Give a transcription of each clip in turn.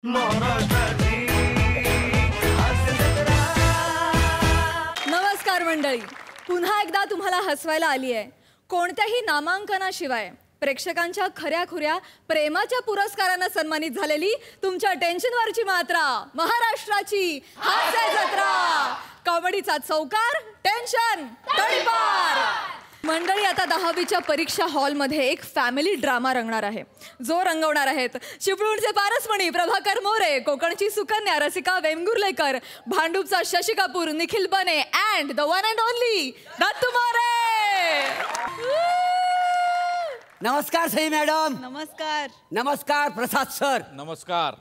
नमस्कार मंडळी, पुन्हा एकदा तुम्हाला हसवायला आली आहे. कोणत्याही नामांकनाशिवाय प्रेक्षकांच्या खऱ्या-खुऱ्या प्रेमाच्या पुरस्कारांना सन्मानित झालेली तुमच्या टेन्शनवरची मात्रा, महाराष्ट्राची हास्य जत्रा, कॉमेडीचा चौकार, टेन्शन तडीपार. मंडळी, आता 10वीच्या परीक्षा हॉलमध्ये एक फॅमिली ड्रामा रंगणार आहे, जो रंगवणार आहेत चिपळूणचे पारसमणी प्रभाकर मोरे, कोकणची सुकन्या रसिका वेंगुर्लेकर, भांडूपचा शशी कपूर निखिल बने and the one and only Dattu More. नमस्कार सई मॅडम. नमस्कार. नमस्कार प्रसाद सर. नमस्कार.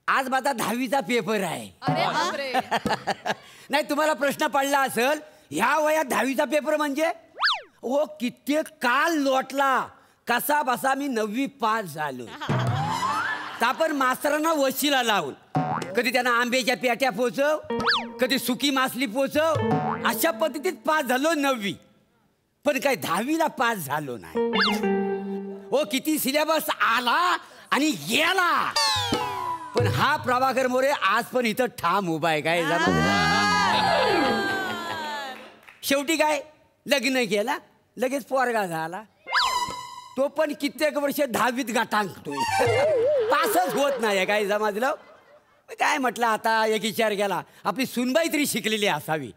आज माझा 10वीचा पेपर आहे. अरे बापरे. नाही, तुम्हाला प्रश्न पडला असेल, ह्या वयात 10वीचा पेपर म्हणजे ओ कित्येक काल लोटला, कसा बसा मी 9वी पास झालो. तापर मास्तरांना वशिला लावून कधी त्यांना आंब्याच्या पेट्या पोचव, कधी सुकी मासली पोचव, अशा पद्धतीत पास झालो 9वी. पण काय 10वीला पास झालो नाही. ओ किती सिलेबस आला आणि गेला, पण हा प्रभाकर मोरे आज पण इथं ठाम उभा आहे. काय शेवटी काय लग्न केला, लगेच पोरगा झाला. तो पण कित्येक वर्ष 10वीत गाठांकतोय, पासच होत नाही. काय समजलं. काय म्हटलं, आता एक विचार केला, आपली सुनबाई तरी शिकलेली असावी.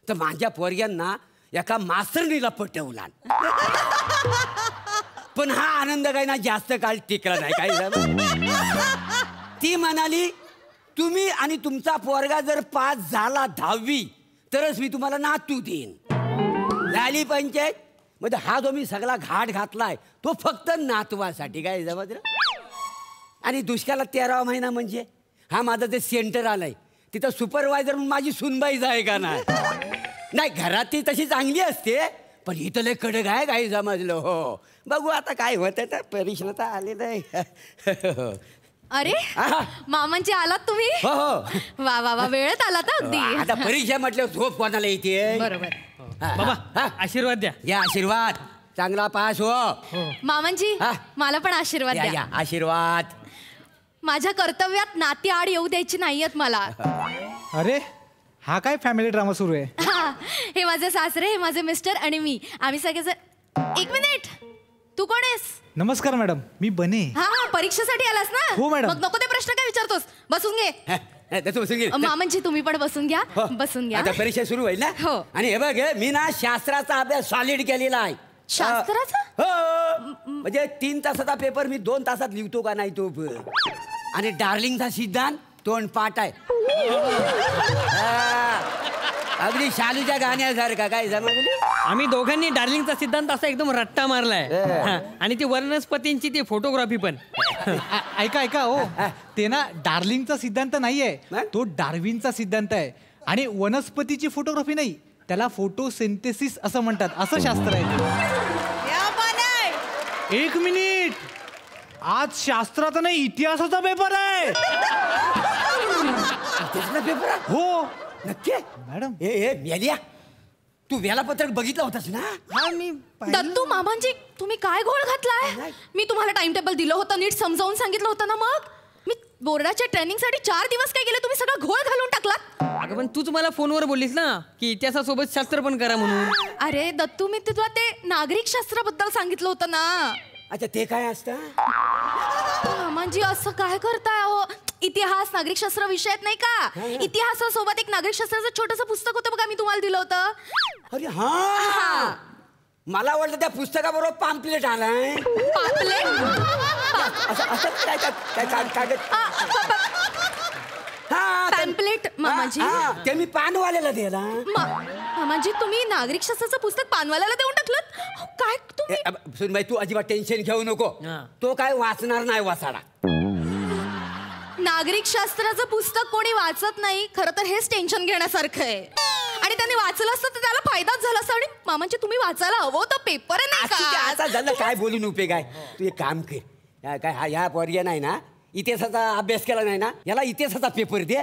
तर माझ्या पोरग्यांना एका मास्तरनीला पटवला, पण हा आनंद काय ना जास्त काळ टिकला नाही. काय ती म्हणाली, तुम्ही आणि तुमचा पोरगा जर पास झाला 10वी तरच मी तुम्हाला नातू देईन. झाली पंचायत. म्हणजे हा जो मी सगळा घाट घातलाय तो फक्त नातवासाठी. काय समजलं. आणि दुष्काळाला 13वा महिना म्हणजे हा माझं ते सेंटर आलंय, तिथं सुपरवायझर म्हणून माझी सुनबाईच आहे का नाही. नाही, घरात ती तशी चांगली असते, पण इथं लय कडक आहे. काय समजलं. हो, बघू आता काय होतं. तर परीक्षा तर आलेलं आहे. अरे मामांची आलात तुम्ही. हो हो, वा वा वा, वेळेत आलात अगदी. आता परीक्षा म्हटलं झोप कोणाला येते. बरोबर. बाबा आशीर्वाद द्या. या आशीर्वाद, चांगला पास हो. मामांजी मला पण आशीर्वाद या द्या. या आशीर्वाद. माझ्या कर्तव्यात नाती आड येऊ द्यायची नाहीयेत मला. अरे हा काय फॅमिली ड्रामा सुरू आहे. हे माझे सासरे, हे माझे मिस्टर आणि मी, आम्ही सगळेजण. एक मिनिट, तू कोण आहेस. नमस्कार मॅडम, मी बने. हा, परीक्षेसाठी आलास ना. हो मॅडम. मग नको ते प्रश्न काय विचारतोस, बसून घे. बसून घे. मामांजी तुम्ही पण बसून घ्या. बसून घ्या. आता परीक्षा सुरू होईल ना. हो. आणि हे बघ, मी ना शास्त्राचा अभ्यास सॉलिड केलेला आहे. शास्त्राचा. हो, म्हणजे 3 तासाचा पेपर मी 2 तासात लिहितो का नाही तो. आणि डार्लिंगचा सिद्धांत तोंडपाठ आहे. अगदी शालूच्या गाण्यासारखा. काय समजलं. आम्ही दोघांनी डार्लिंगचा सिद्धांत असा एकदम रट्टा मारलाय. आणि ती वनस्पतींची ती फोटोग्राफी पण. ऐका ऐका हो, ते ना डार्लिंगचा सिद्धांत नाहीये, तो डार्विनचा सिद्धांत आहे. आणि वनस्पतीची फोटोग्राफी नाही, त्याला फोटोसिंथेसिस असं म्हणतात. असं शास्त्र आहे. एक मिनिट, आज शास्त्राचा नाही इतिहासाचा पेपर आहे. पेपर. हो नक्की मॅडम. हे मेलिया, तू वेळापत्रक बघितलं होतास ना. हा मी दत्तू मामांजी, तुम्ही काय घोळ घातलाय. मी तुम्हाला टाइम टेबल दिलं होतं, नीट समजावून सांगितलं होतं ना. मग मी बोर्डाच्या ट्रेनिंगसाठी 4 दिवस काय केले, तुम्ही सगळं घोळ घालून टाकलात. अगं पण तूच मला फोनवर बोललीस ना की इतिहासासोबत शास्त्र पण करा म्हणून. अरे दत्तू, मी तुला ते नागरिक शास्त्राबद्दल सांगितलं होतं ना. अच्छा, ते काय असतं. मामांजी असं काय करताय हो. इतिहास नागरिकशास्त्र विषयात नाही का. इतिहासासोबत एक नागरिकशास्त्राचं छोटंसं पुस्तक होतं बघा, मी तुम्हाला दिलं होतं. अरे हा, मला वाटलं त्या पुस्तकाबरोबर पॅम्पलेट आलाय. पॅम्पलेट मामाजी. ते मी पानवाल्याला दिला. मामाजी, तुम्ही नागरिकशास्त्राचं पुस्तक पानवाल्याला देऊन टाकलं. काय तुम्ही. सुनबाई, तू अजिबात टेन्शन घेऊ नको. तो काय वाचणार नाही वाचाडा. नागरिकशास्त्राचं पुस्तक कोणी वाचत नाही. खरं तर हेच टेन्शन घेण्यासारखं आहे. आणि त्याने वाचलं असतं तर त्याला फायदाच झाला असता. आणि मामांची तुम्ही वाचायला हवं तर पेपर आहे नाही का. आता झालं, काय बोलून उपयोग आहे. तू एक काम कर, काय ह्या पोरग्या नाही ना इतिहासाचा अभ्यास केला नाही ना, याला इतिहासाचा पेपर दे.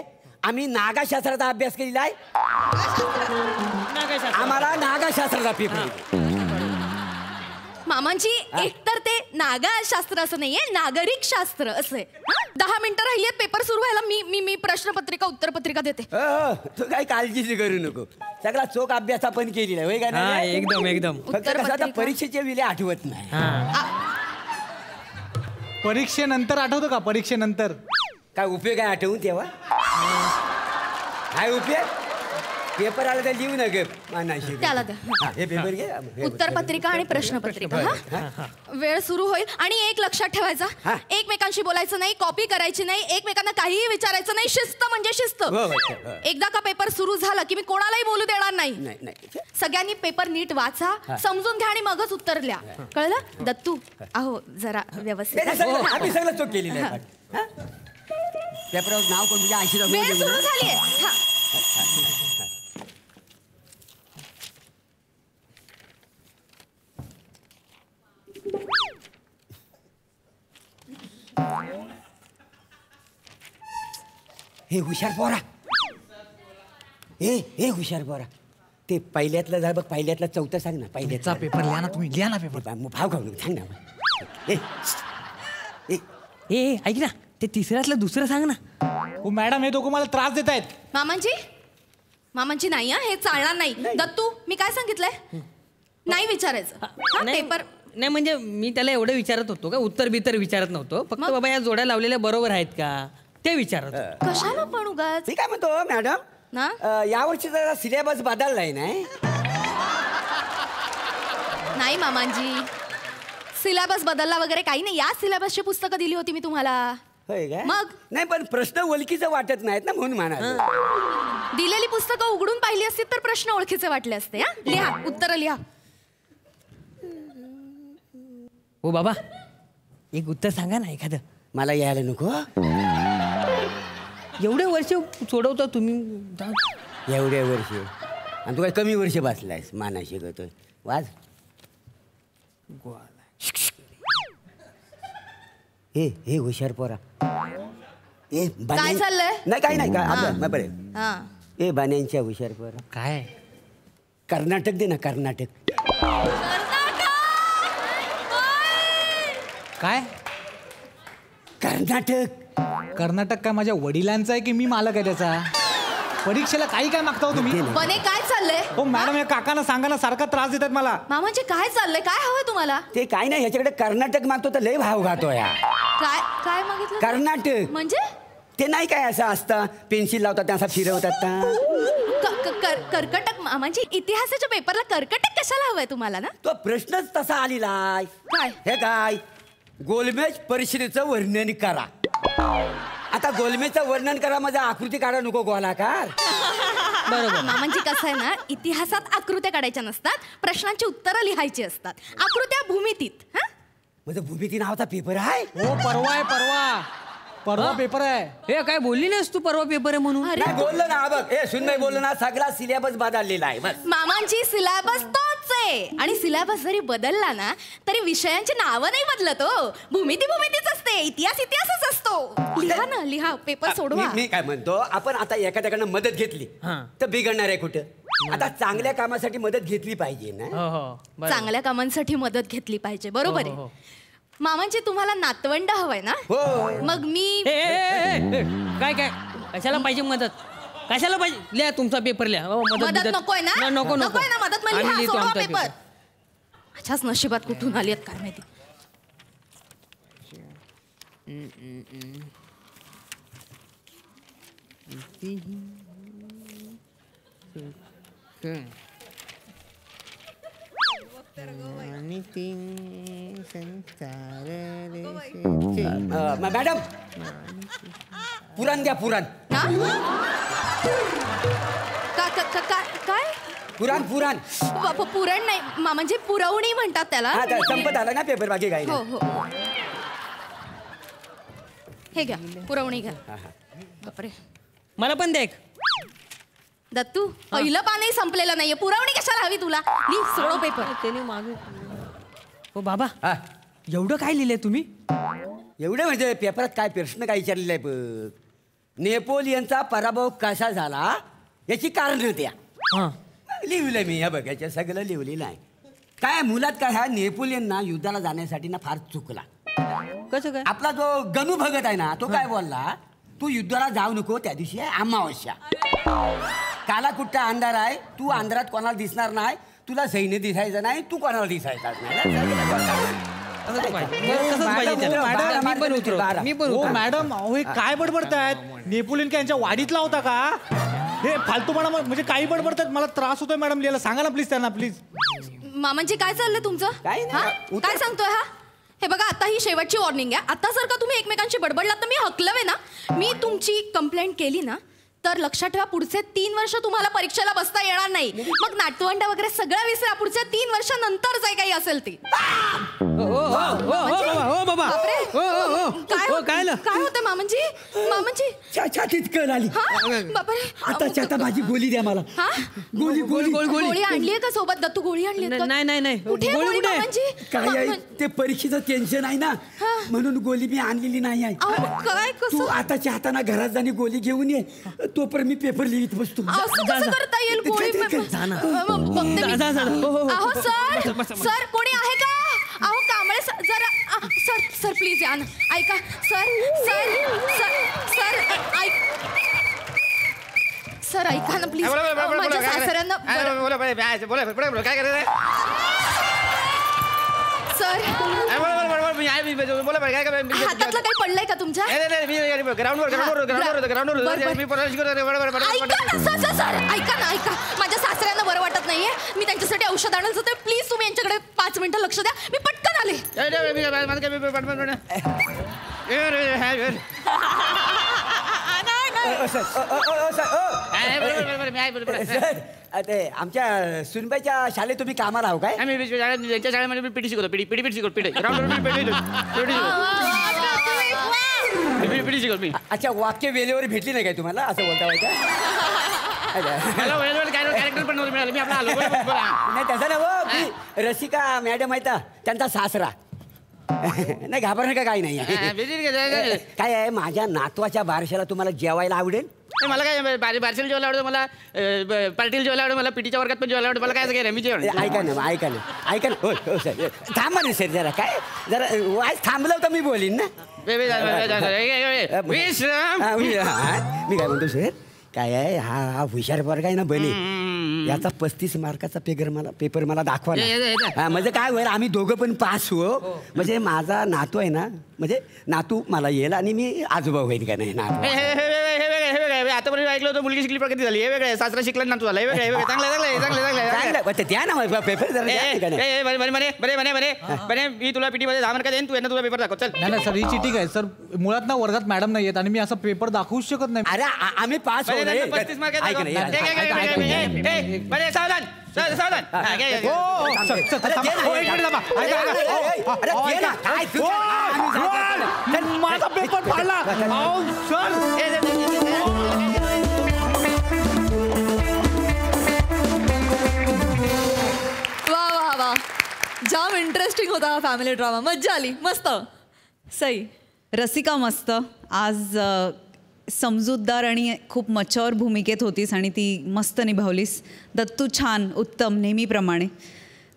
आम्ही नागाशास्त्राचा अभ्यास केलेला आहे, आम्हाला नागाशास्त्राचा पेपर. मामांची एकतर ते नागाशास्त्र असं नाहीये, नागरिक शास्त्र असं आहे. 10 मिनिटं राहिली आहेत पेपर सुरू व्हायला. प्रश्नपत्रिका उत्तरपत्रिका देते. हो, तू काही काळजीच करू नको. सगळा चोख अभ्यास आपण केलेला आहे, होय का हा नाही? एकदम एकदम. फक्त कसं आता उत्तरपत्रिका. परीक्षेच्या वेळी आठवत नाही. हा परीक्षेनंतर आठवतं का? परीक्षेनंतर काय उपयोग आहे आठवून तेव्हा? काय उपयोग? पेपर आला तर लिहू नका मानाशी. त्याला द्या. हे पेपर घे. उत्तरपत्रिका आणि प्रश्नपत्रिका. हा? वेळ सुरू होईल आणि एक लक्षात ठेवायचा, हा. एकमेकांशी बोलायचं नाही, कॉपी करायची नाही, एकमेकांना काहीही विचारायचं नाही. शिस्त म्हणजे शिस्त. हो, हो. एकदा का पेपर सुरू झाला की मी कोणालाही बोलू देणार नाही. नाही नाही. सगळ्यांनी पेपर नीट वाचा, समजून घ्या आणि मगच उत्तर लिहा. कळलं? दत्तू अहो जरा व्यवस्थित. आम्ही सगळं चोख केलेलं आहे. हा? पेपरावर नाव कोण तुझ्या आशीर्वाद वेळ सुरू झालीये. हा. हे हुशार पोरा. हे हुशार पोरा. ते पहिल्यातलं जा बघ, पहिल्यातला चौथं सांग ना. पहिल्याचा पेपर लिहा ना तुम्ही, लिहा ना पेपर. भाव खाऊ नको, सांग ना. ए ऐक ना, ते तिसऱ्यातलं दुसरं सांग ना. हो मॅडम, हे दोघं मला त्रास देत आहेत. मामांची नाही हा, हे चालणार नाही. दत्तू मी काय सांगितलंय? नाही विचारायचं. हा, नाही पेपर नाही, म्हणजे मी त्याला एवढं विचारत होतो का, उत्तर बितर विचारत नव्हतो. फक्त मग? बाबा या जोड्या लावलेल्या बरोबर आहेत का ते विचारत होतो. कशाला पण उगाच मी काय म्हणतो मॅडम, ना? यावर्षी जरा सिलेबस बदललाय नाही? नाही मामांजी, सिलेबस बदलला वगैरे काही नाही. या सिलेबसची पुस्तकं दिली होती मी तुम्हाला. होय का? मग? नाही, पण प्रश्न ओळखीचं वाटत नाहीत ना, म्हणून म्हणा. दिलेली पुस्तकं उघडून पाहिली असती तर प्रश्न ओळखीचे वाटले असते. हा, लिहा उत्तर लिहा. हो बाबा, एक उत्तर सांगा ना एखादं. मला यायला नको. एवढे वर्ष सोडवता तुम्ही. एवढ्या वर्ष आणि तू काय कमी वर्ष बसलायस माना शिकतोय. वाज. हे हुशार पोरा. काय चाललंय? नाही काही नाही. काय बरे. हा. ए बाण्यांच्या हुशार पोरा. काय? कर्नाटक दे ना, कर्नाटक. काय? कर्नाटक. कर्नाटक काय माझ्या वडिलांचा आहे की मी मालक आहे त्याचा? परीक्षेला काही काय मागता हो तुम्ही? बने काय चाललंय? हो मॅडम, या काकांना सांगा ना, सारखा त्रास देतात मला. मामांजी काय चाललंय? काय हवंय तुम्हाला? ते काय नाही, ह्याच्याकडे कर्नाटक मागतो तर लय भाव खातो या. काय काय मागितलं? कर्नाटक म्हणजे ते नाही काय असं असतं, पेन्सिल लावतात त्या असं फिरवतात ना. कर्कटक. मामांजी इतिहासाच्या पेपरला कर्कटक कशाला हवंय तुम्हाला ना? तो प्रश्नच तसा आलेला आहे. काय? हे काय, गोलमेज परिषदेचं वर्णन करा. आता गोलमेजचं वर्णन करा, माझा आकृती काढा नको गोलाकार. बरोबर. मामांजी कसं आहे ना, इतिहासात आकृत्या काढायच्या नसतात, प्रश्नांची उत्तरं लिहायची असतात. आकृत्या भूमितीत. हा, माझं भूमिती नावाचा पेपर आहे. हो परवा आहे, परवा पेपर आहे. हे काय बोलली नाहीस तू परवा पेपर आहे म्हणून? अरे नाही बोललो ना, बघ हे सुनबाई बोललो ना, सगळा सिलेबस बदललेला आहे बस. मामांची सिलेबस तोच आहे. आणि सिलेबस जरी बदलला ना तरी विषयांची नावं नाही बदलत हो. भूमितीच असते, इतिहास इतिहासच असतो. लिहा ना, लिहा, पेपर सोडवा. मी काय म्हणतो, आपण आता एखाद्याकडनं मदत घेतली हां. तर बिघडणार आहे कुठं? आता चांगल्या कामासाठी मदत घेतली पाहिजे ना. हो हो बरोबर. चांगल्या कामांसाठी मदत घेतली पाहिजे. बरोबर हो, हो, आहे. मामांची तुम्हाला नातवंड हवंय ना? हो. मग मी ए, ए, ए, ए, काय काय कशाला पाहिजे मदत? कशाला पाहिजे? लिहा तुमचा पेपर लिहा. हो, मदत नकोय ना? नको नकोय ना मदत? मग आम्ही लिहा, लिहितो सोडवा आमचा पेपर. माझ्याच नशिबात कुठून आली आहेत काय माहिती. मॅडम पुराण द्या, पुराण. हा? काय पुराण पुरण नाही म्हणजे पुरवणी म्हणतात त्याला. हा, संपत आला ना पेपर, बाकी काही हो नाही. हो, हे घ्या, पुरवणी घ्या. बापरे. मला पण दे एक. दत्तू, पहिलं पानही संपलेलं नाहीये, पुरवणी कशाला हवी तुला? सोडव पेपर. त्याने मागे. हो बाबा, हा, एवढं काय लिहिलंय तुम्ही? एवढे म्हणजे पेपरात काय प्रश्न काय विचारलेला आहे बघ. नेपोलियनचा पराभव कसा झाला याची कारण द्या. हा. लिहिलंय मी, हे बघ याच्यात सगळं लिहिलेलं आहे. काय मुलात काय, हा नेपोलियन ना युद्धाला जाण्यासाठी ना फार चुकला. कसं काय? आपला जो गणू भगत आहे ना, तो काय बोलला, तू युद्धाला जाऊ नको, त्या दिवशी आहे अमावस्या. काला कुठचा अंधार आहे, तू अंधारात कोणाला दिसणार नाही, तुला सैन्य दिसायचं नाही, तू कोणाला दिसायचा मॅडम अहो हे काय बडबडतायत? नेपोलियन काय यांच्या वाडीतला होता का? हे फालतूपणा म्हणजे काही बडबडतात, मला त्रास होतोय मॅडम. लिहायला सांगा ना प्लीज त्यांना, प्लीज. मामांची काय चाललंय तुमचं? काय नाही, हा? उतर. काय सांगतोय हा? हे बघा, आता ही शेवटची वॉर्निंग आहे. आता जर का तुम्ही एकमेकांशी बडबडलात तर मी हकलवे ना. मी तुमची कंप्लेंट केली ना तर लक्षात ठेवा, पुढचे 3 वर्ष तुम्हाला परीक्षेला बसता येणार नाही. मग नातवंड वगैरे सगळं विसरा, पुढच्या 3 वर्षानंतर जे काही असेल ते. बापरे. काय काय होतं मामांजी? मामांजी छातीत कळ आली. बापरे. आता माझी गोळी द्या मला. हा? गोळी आणलीये का सोबत? दत्तू गोळी आणली? नाही कुठे गोळी मामांजी? काय आहे ते परीक्षेचं टेन्शन आहे ना, म्हणून गोळी मी आणलेली नाही आहे. काय तू कसं आताच्या हाताना घरात जाणी गोळी घेऊन ये, तोपर्यंत मी पेपर लिहित बसतो. असं कसं करता येईल? गोळी बघते मी. अहो सर कोणी आहे का? अहो कांबळे जरा सर प्लीज या ना. ऐका सर ऐका ना प्लीज. माझ्या सासऱ्यांना काय करायचं सर हातातलं काही पडलंय का तुमच्या? ऐका माझ्या सासऱ्यांना बरं वाटत नाहीये, मी त्यांच्यासाठी औषध आणत होते. प्लीज तुम्ही यांच्याकडे 5 मिनिटं लक्ष द्या, मी पटकन आले. आमच्या सुनबाईच्या शाळेत तुम्ही कामाला आहो काय? त्यांच्या शाळेमध्ये पिटी शिकवतो. पिटी शिकवतो मी. अच्छा, वाक्य वेळेवर भेटली नाही काय तुम्हाला, असं बोलता कॅरेक्टर पण नव्हतं मिळालं. मी आपला आलो. नाही तसं ना, मी रसिका मॅडम आहेत त्यांचा सासरा. नाही घाबरणार का? काही नाही. काय आहे, माझ्या नातवाच्या बारशाला तुम्हाला जेवायला आवडेल? मला काय बारशीला जेवायला आवडतं, मला पार्टीला जेवायला आवडतं, मला पिटीच्या वर्गात पण जेवायला आवडतं. मला काय काय मी जेवण. ऐका ना हो सर, थांबा ना सर जरा. काय जरा वाईस थांबलं तर मी बोलीन ना. मी काय म्हणतो सर, काय आहे, हा हुशार वर्ग आहे ना बने, याचा 35 मार्काचा पेपर मला दाखवा ना. म्हणजे काय होईल, आम्ही दोघं पण पास हो. म्हणजे माझा नातू आहे ना, म्हणजे नातू मला येईल आणि मी आजोबा होईल का नाही नातू. आतापर्यंत ऐकलं होतं मुलगी शिकली प्रगती झाली. हे वेगळं सासरा शिकला नातू झाला. हे वेगळं चांगलं द्या ना मग पेपर बरे. मी तुला पिटी मध्ये 10 मार्क देईन, तू यांना तुला पेपर दाखव. चल. नाही सर, ही चिटिंग आहे सर. मुळात ना वर्गात मॅडम नाही येत आणि मी असं पेपर दाखवूच शकत नाही. अरे आम्ही पास 35 मार्क सावधान. माझा पेपर फाडला वा जाम इंटरेस्टिंग होता हा फॅमिली ड्रामा. मज्जा आली, मस्त. सई. रसिका मस्त. आज समजूतदार आणि खूप मच्युअर भूमिकेत होतीस आणि ती मस्त निभावलीस. दत्तू छान, उत्तम, नेहमीप्रमाणे.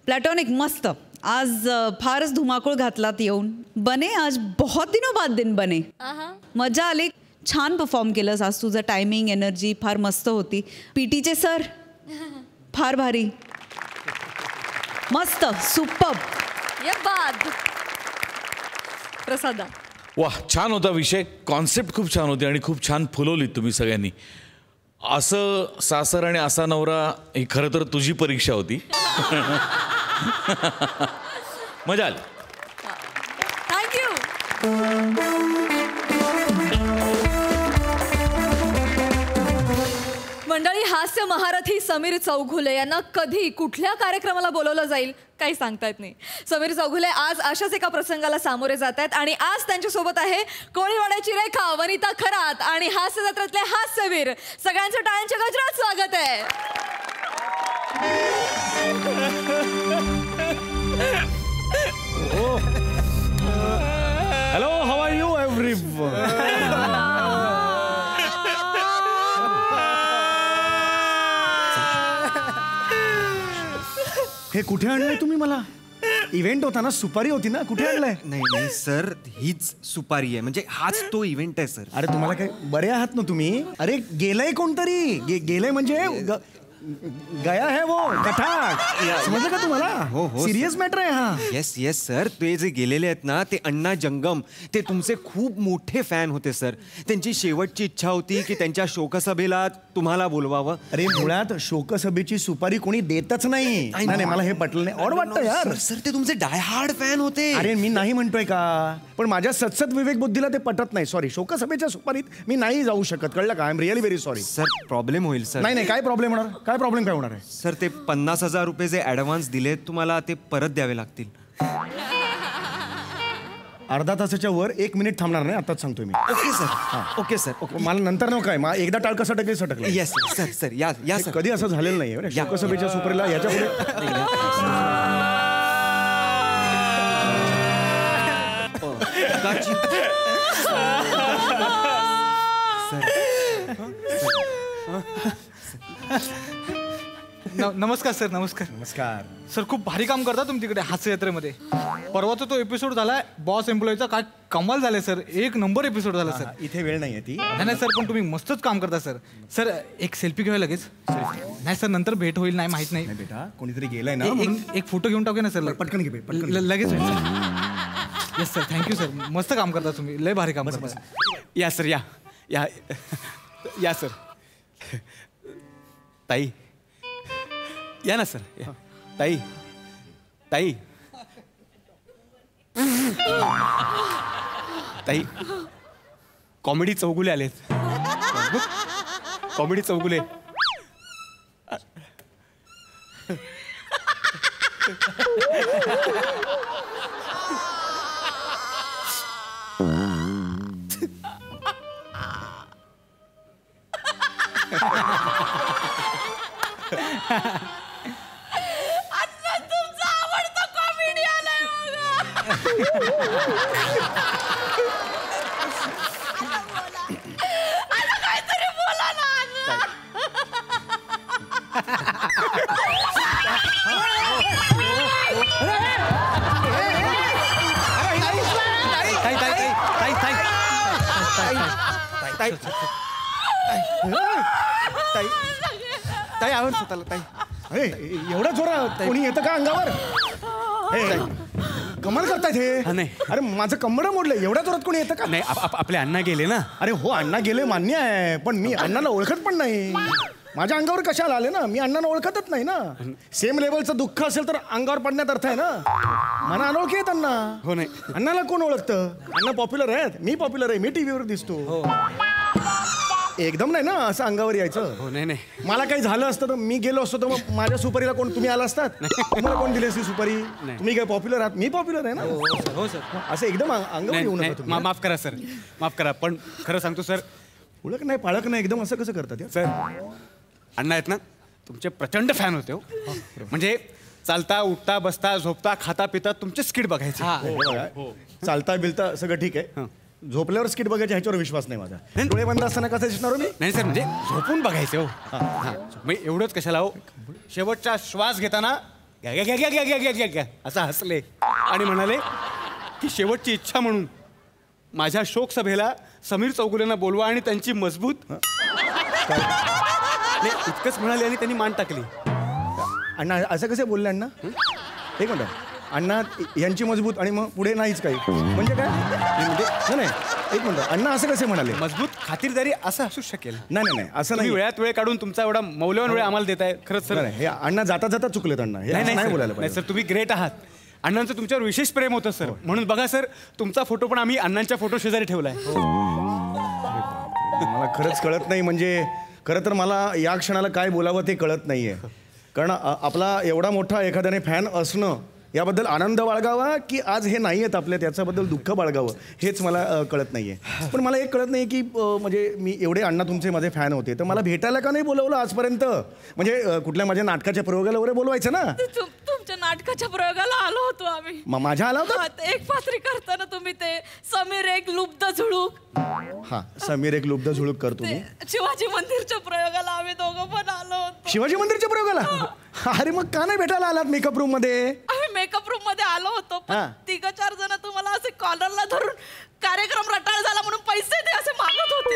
प्लॅटॉनिक मस्त. आज फारच धुमाकूळ घातलात येऊन. बने आज बहुत दिनों बाद दिन बने. मजा आली. छान परफॉर्म केलंस आज. तुझं टायमिंग, एनर्जी फार मस्त होती. पीटीचे सर फार भारी, मस्त, सुपर्ब. ये बाद. प्रसादा. वाह, छान होता विषय. कॉन्सेप्ट खूप छान होती आणि खूप छान फुलवलीत तुम्ही सगळ्यांनी. असं सासर आणि असा नवरा ही खरं तर तुझी परीक्षा होती. मजा आली. थँक्यू. मंडळी, हास्य महारथी समीर चौघुले यांना कधी कुठल्या कार्यक्रमाला बोलवलं जाईल काही सांगता येत नाही. समीर चौघुले आज अशाच एका प्रसंगाला सामोरे जात आहेत आणि आज त्यांच्यासोबत आहे कोळीवाड्याची रेखा, वनिता खरात आणि हास्य जत्रातले हास्यवीर. सगळ्यांचं टाळ्यांच्या गजरात स्वागत आहे. Hello, how are you everyone? हे कुठे आणलंय तुम्ही मला? इव्हेंट होता ना, सुपारी होती ना, कुठे आणलाय? नाही नाही सर, हीच सुपारी आहे, म्हणजे हाच तो इव्हेंट आहे सर. अरे तुम्हाला काय बरे आहात ना तुम्ही? अरे गेलंय कोणतरी, गेलंय म्हणजे गया है वो कथा, समजलं का तुम्हाला? हो हो, सिरियस मॅटर आहे हा. येस येस सर, ते जे गेलेले आहेत ना, ते अण्णा जंगम, ते तुमचे खूप मोठे फॅन होते सर. त्यांची शेवटची इच्छा होती की त्यांच्या शोकसभेला तुम्हाला बोलवावं. अरे मुळात शोकसभेची सुपारी कोणी देतच नाही. नाही मला हे पटलं नाही, ऑड वाटतं यार. सर ते तुमचे डाय हार्ड फॅन होते. अरे मी नाही म्हणतोय का, पण माझ्या सतसत विवेक बुद्धीला ते पटत नाही. सॉरी, शोकसभेच्या सुपारीत मी नाही जाऊ शकत, कळलं का? I am really very sorry. Sir problem होईल सर. नाही काय प्रॉब्लेम होणार? काय प्रॉब्लेम काय होणार आहे? सर ते 50,000 रुपये जे ऍडव्हान्स दिले तुम्हाला, ते परत द्यावे लागतील. अर्धा तासाच्या वर 1 मिनिट थांबणार नाही, आताच सांगतोय मी. Okay sir, okay sir, okay. मला नंतर नको काय, मला एकदा टाळ कसं टकली सटकलं. येस सर, सर या या सर. कधी असं झालेलं नाहीये शोकसभेच्या सुपारीला याच्या पुढे. नमस्कार सर. नमस्कार. नमस्कार सर. खूप भारी काम करता तुम्ही तिकडे हास्य यात्रेमध्ये. परवाचा तो एपिसोड झालाय बॉस एम्प्लॉईचा, काय कमाल झालाय सर. 1 नंबर एपिसोड झाला सर. इथे वेळ नाहीये ती. नाही सर, पण तुम्ही मस्तच काम करता सर. सर एक सेल्फी घेऊया लगेच. नाही सर, नंतर भेट होईल, नाही माहित नाही. बेटा कोणीतरी गेलाय ना, एक फोटो घेऊन टाकूया ना सर. पटकन घे, पटकन लगेच. Yes sir, thank you sir. मस्त काम करता तुम्ही, लय भारी काम करता. या सर, या या या सर. ताई या ना सर. ताई ताई ताई कॉमेडी चौगुले आलेत. कॉमेडी चौगुले. तुमचा आवडता कॉमेडियन आहे बघा. काहीतरी बोला ना. ताई आवड स्वतःला. ताई एवढा जोरात कोणी येतं का अंगावर? कमाल करतायत हे. नाही अरे माझं कंबरं मोडलं, एवढ्या जोरात कोणी येतं का? नाही आपले अण्णा गेले ना. अरे हो, अण्णा गेले मान्य आहे, पण मी अण्णाला ओळखत पण नाही. माझ्या अंगावर कशाला आले ना? मी अण्णांना ओळखतच नाही ना. सेम लेवलचं दुःख असेल तर अंगावर पडण्यात अर्थ आहे ना. मला अनोळखी आहेत अण्णा. हो नाही, अण्णाला कोण ओळखतं? अण्णा पॉप्युलर आहेत, मी पॉप्युलर आहे, मी टीव्हीवर दिसतो. एकदम नाही ना असं अंगावर यायचं. हो नाही नाही, मला काही झालं असतं तर मी गेलो असतो तर मग माझ्या सुपारीला कोण तुम्ही आला असतात? तुम्हाला कोण दिली असती सुपारी? तुम्ही काय पॉप्युलर आहात? मी पॉप्युलर आहे ना. हो सर. असं एकदम अंगावर येऊ नका. माफ करा सर, माफ करा, पण खरं सांगतो सर, ओळख नाही पाळख नाही, एकदम असं कसं करतात सर? अण्णा आहेत ना, तुमचे प्रचंड फॅन होते. हो म्हणजे चालता उठता बसता झोपता खाता पिता तुमचे स्किट बघायचे. चालता बिलता सगळं ठीक आहे, झोपल्यावर स्किट बघायचे ह्याच्यावर विश्वास नाही माझा. डोळे बंद असताना कसं दिसणार मी? नाही सर, म्हणजे झोपून बघायचे. हो मग एवढंच कशाला हो, शेवटचा श्वास घेताना घ्या घ्या घ्या घ्या घ्या घ्या घ्या घ्या असं हसले आणि म्हणाले की शेवटची इच्छा म्हणून माझ्या शोक सभेला समीर चौगुलेंना बोलवा आणि त्यांची मजबूत इतकंच म्हणाले आणि त्यांनी मान टाकली. अण्णा असं कसं बोलले अण्णा? एक मिनिट, अण्णा यांची मजबूत आणि मग पुढे नाहीच काही म्हणजे काय? म्हणजे नाही, एक मिनिट, अण्णा असं कसे म्हणाले? मजबूत खातिरदारी असं असू शकेल. नाही नाही, असं नाही. वेळात वेळ काढून तुमचा एवढा मौल्यवान वेळ आम्हाला देताय. खरंच सर, हे अण्णा जाता जाता चुकलेत अण्णा. नाही बोलायला नाही सर, तुम्ही ग्रेट आहात. अण्णांचं तुमच्यावर विशेष प्रेम होतं सर, म्हणून बघा सर, तुमचा फोटो पण आम्ही अण्णांच्या फोटो शेजारी ठेवलाय. मला खरंच कळत नाही, म्हणजे खरं तर मला या क्षणाला काय बोलावं ते कळत नाहीये. कारण आपला एवढा मोठा एखाद्याने फॅन असणं याबद्दल आनंद बाळगावा की आज हे नाही आहेत आपल्या त्याच्याबद्दल दुःख बाळगावं हेच मला कळत नाहीये. पण मला एक कळत नाही की म्हणजे मी एवढे अण्णा तुमचे माझे फॅन होते तर मला भेटायला का नाही बोलवलं आजपर्यंत? म्हणजे कुठल्या माझ्या नाटकाच्या प्रयोगाला वगैरे बोलवायचं ना. तुमच्या नाटकाच्या प्रयोगाला आलो होतो आम्ही. माझ्या आला होता एक पात्री करताना तुम्ही ते समीर एक लुब्ध झुळूक. हा, समीर एक लुब्ध झुळूक करतो मी. शिवाजी मंदिरच्या प्रयोगाला आम्ही दोघं पण आलो होतो. शिवाजी मंदिरच्या प्रयोगाला? अरे मग का नाही भेटायला आलात मेकअप रूम मध्ये? आम्ही मेकअप रूम मध्ये आलो होतो हा. 3-4 जण तुम्हाला असे कॉलरला धरून कार्यक्रम रटाळ झाला म्हणून पैसे ते असे मागत होते.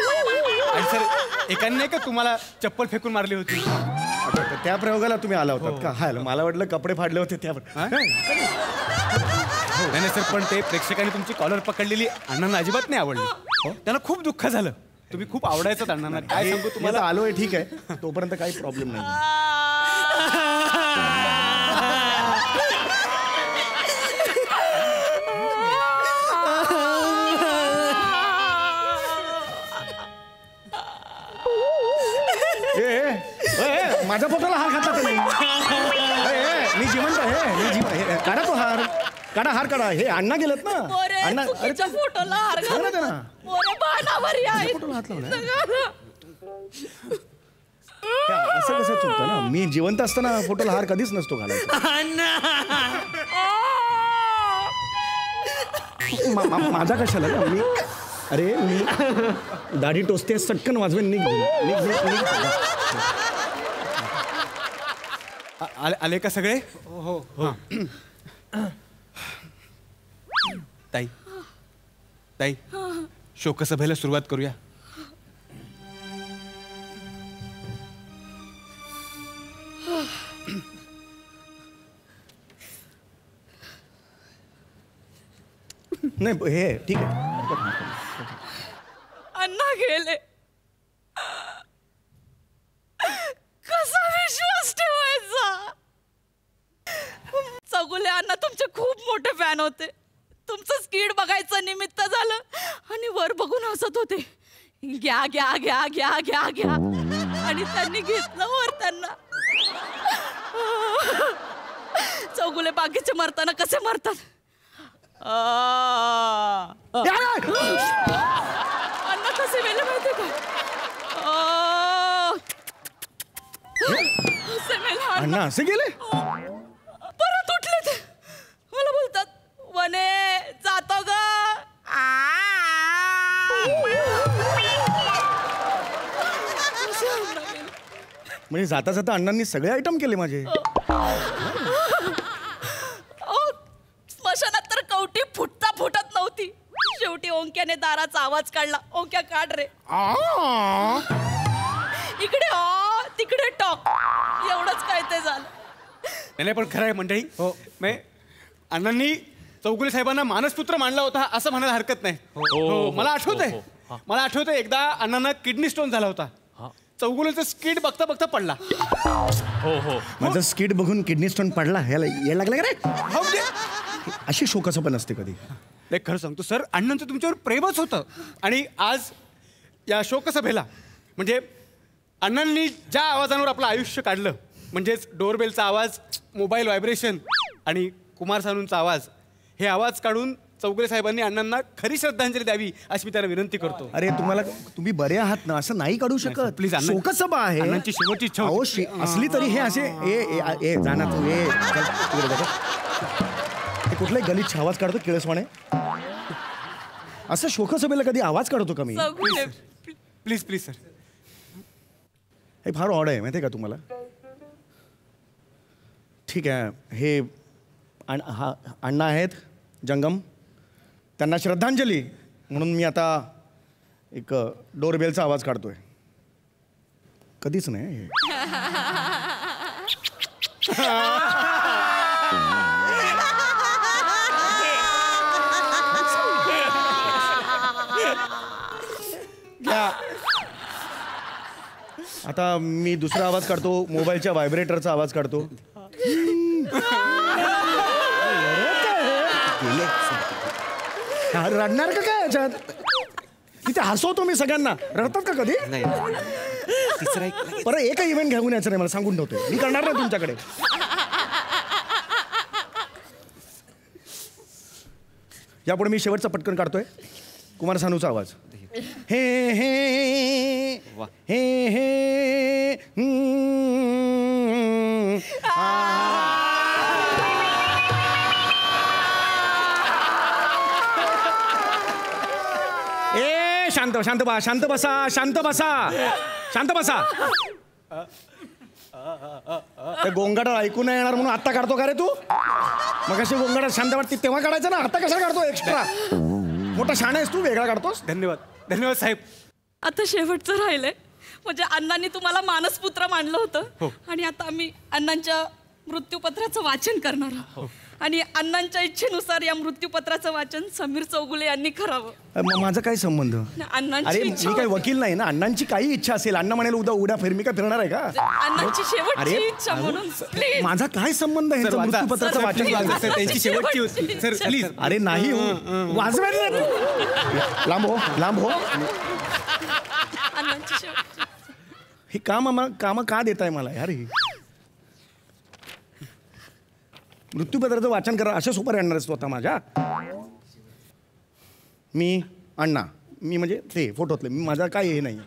आणि सर एकाने नाही का तुम्हाला चप्पल फेकून मारली होती? त्या प्रयोगाला तुम्ही आला होतात का? हा, मला वाटलं कपडे फाडले होते त्यावर. नाही सर, पण ते प्रेक्षकांनी तुमची कॉलर पकडलेली अण्णांना अजिबात नाही आवडली. त्यांना खूप दुःख झालं. तुम्ही खूप आवडायचं अण्णांना. काय सांगू तुम्हाला. आलोय ठीक आहे, तोपर्यंत काही प्रॉब्लेम नाही. माझ्या फोटोला हार घातला तुम्ही. मी जिवंत आहे, मी जिवंत. काढा तो हार, काढा हार काढा. हे अण्णा गेलेत ना. अण्णा फोटोला हार ना. असं कसं चुकतं ना. मी जिवंत असताना फोटोला हार कधीच नसतो घालायचा. माझा कशाला ना. मी अरे मी दाढी टोचते सटकन वाजवेन. निघ. आले का सगळे? हो हो. ताई शोकसभेला सुरुवात करूया. नाही हे ठीक आहे. अण्णा गेले. कसा विश्वास ठेवायचा. चौगुले अण्णा तुमचे खूप मोठे फॅन होते. तुमचं स्किट बघायचं निमित्त झालं आणि वर बघून हसत होते. घ्या घ्या घ्या घ्या घ्या घ्या आणि त्यांनी घेतलं वर त्यांना. चौगुले बाकीचे मरताना कसे मरतात. अण्णा कसे गेले माहिती का. अण्णा असे गेले. परत उठले ते. मला बोलतात वने जातो ग. म्हणजे जाता जाता अण्णांनी सगळे आयटम केले माझे. स्मशानात तर कवटी फुटत नव्हती. शेवटी ओंक्याने दाराचा आवाज काढला. ओंक्या काढ रे. इकडे तिकडे टॉक. एवढंच काय ते झालं. नाही पण खरं आहे मंडळी. हो अण्णांनी चौगुले साहेबांना मानसपुत्र मानला होता असं म्हणायला हरकत नाही. हो मला आठवतंय एकदा अण्णांना किडनी स्टोन झाला होता. चौगुलेचं स्किट बघता बघता पडला. हो माझं स्किट बघून किडनी स्टोन पडला. यायला लागलं का रे. अशी शोकाचं पण असते कधी. नाही खरं सांगतो सर, अण्णांचं तुमच्यावर प्रेमच होतं. आणि आज या शोकसभेला म्हणजे अण्णांनी ज्या आवाजांवर आपलं आयुष्य काढलं, म्हणजेच डोरबेलचा आवाज, मोबाईल व्हायब्रेशन आणि कुमार सानूंचा आवाज, हे आवाज काढून चौगुले साहेबांनी अण्णांना खरी श्रद्धांजली द्यावी अशी मी त्याला विनंती करतो. अरे तुम्ही बरे आहात ना. असं नाही काढू शकत. प्लीज. शोकसभा आहे. अण्णांची शेवटची इच्छा असली तरी हे असे जाणार तू. हे कुठल्याही गलिच्छ आवाज काढतो किळसवाणे. असं शोकसभेला कधी आवाज काढतो का मी. Please sir. हे फार ऑड आहे माहिती आहे का तुम्हाला. ठीक आहे. हे अण्णा आहेत जंगम, त्यांना श्रद्धांजली म्हणून मी आता एक डोरबेलचा आवाज काढतोय. कधीच नाही. आता मी दुसरा आवाज काढतो. मोबाईलच्या व्हायब्रेटरचा आवाज काढतो. रडणार का काय याच्यात. तिथे हसवतो मी सगळ्यांना. रडतात का कधी. परत एकही इव्हेंट घेऊन यायचं नाही मला सांगून ठेवतो. मी करणार नाही तुमच्याकडे. यापुढे मी शेवटचा पटकन काढतोय. कुमार सानूचा आवाज. हे हे हे हे शांत बसा. ते गोंगाट ऐकू नाही येणार म्हणून आता काढतो का रे तू? मग अशी गोंगाट शांत वाटते तेव्हा काढायचं ना, आता कशाला काढतो एक्स्ट्रा? मोठा शाणा आहेस तू, वेगळा काढतोस. धन्यवाद साहेब. आता शेवटचं राहिलंय, म्हणजे अण्णांनी तुम्हाला मानसपुत्र मानलं होतं आणि आता आम्ही अण्णांच्या मृत्यूपत्राचं वाचन करणार आहोत. आणि अण्णांच्या इच्छेनुसार या मृत्यूपत्राचं वाचन समीर चौगुले यांनी करावं. माझा काय संबंध? अरे मी काही वकील नाही ना. अण्णांची काही इच्छा असेल, अण्णा म्हणाल उद्या फिर, मी काय फिरणार आहे का? अण्णांची शेवटची इच्छा म्हणून माझा काय संबंध आहे मृत्यूपत्राचं वाचन? त्यांची शेवटची होती सर, प्लीज. अरे नाही वाजवायला लांब हो, लांब हो. ही काम का देताय मला यार? ही मृत्यूपत्राचं वाचन करा अशा सुपारी आणणार असतो आता माझ्या? मी अण्णा, मी म्हणजे ते फोटोतले, माझा काय हे नाही.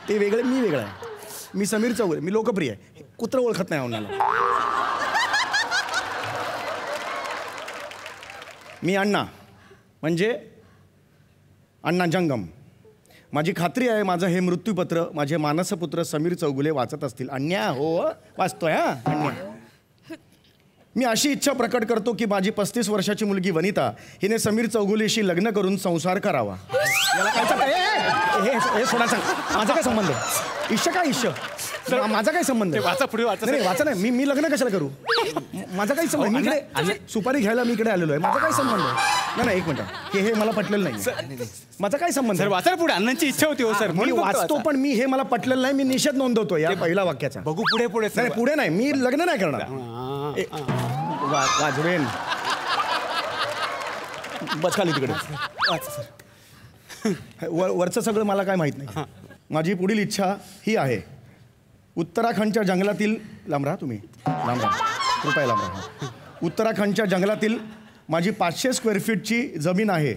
ते वेगळे, मी वेगळा आहे. मी समीर चौगुले, मी लोकप्रिय आहे. कुत्र ओळखत नाही अण्णाला. मी अण्णा म्हणजे अण्णा जंगम. माझी खात्री आहे माझं हे मृत्यूपत्र माझे मानसपुत्र समीर चौगुले वाचत असतील. अन्याय हो, वाचतोय हा अन्याय. मी अशी इच्छा प्रकट करतो की माझी 35 वर्षाची मुलगी वनिता हिने समीर चौगुलेशी लग्न करून संसार करावा. हे सोडायचं, माझा काय संबंध आहे? इश्य काय इश्य? माझा काय संबंध आहे? वाचा पुढे, वाचा. नाही वाचा नाही, मी लग्न कशाला करू? माझा काही संबंध? मी इकडे सुपारी घ्यायला मी इकडे आलेलो आहे. माझा काय संबंध आहे? नाही एक मिनिट, हे मला पटलेलं नाही. माझा काय संबंध? सर वाचा पुढे, अण्णांची इच्छा होती हो सर. मी वाचतो पण मी हे मला पटलेलं नाही. मी निषेध नोंदवतो या पहिल्या वाक्याचा. बघू पुढे पुढे. नाही पुढे नाही, मी लग्न नाही करणार. वाजवेन बस खाली तिकडे. वरचं सगळं मला काय माहित नाही. माझी पुढील इच्छा ही आहे, उत्तराखंडच्या जंगलातील, लांब राहा तुम्ही, लांब राहा, कृपया लांब राहा. उत्तराखंडच्या जंगलातील माझी 500 स्क्वेअर फीटची जमीन आहे.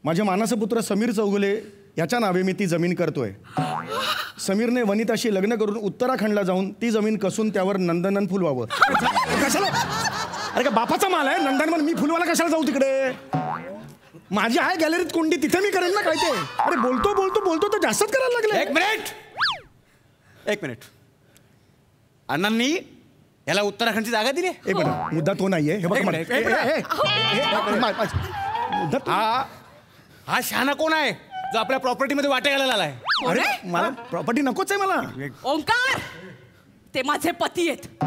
माझे मानसपुत्र समीर चौगुले याच्या नावे मी ती जमीन करतोय. समीरने वनिताशी लग्न करून उत्तराखंडला जाऊन ती जमीन कसून त्यावर नंदनवन फुलवावं. कशाला? अरे का बापाचा माल आहे नंदनवन? मी फुलवायला कशाला जाऊ तिकडे? माझी आहे गॅलरीत कोंडी, तिथे मी करेन ना काय ते. अरे बोलतो बोलतो बोलतो तर जास्तच करायला लागले. एक मिनिट. अण्णांनी याला उत्तराखंडची जागा दिली. एक मिनिट, मुद्दा तो नाहीये. हे बघ हा शहाणा कोण आहे जो आपल्या प्रॉपर्टीमध्ये वाटे घालायला आलाय? अरे मला प्रॉपर्टी नकोच आहे मला. ओंकार, ते माझे पती आहेत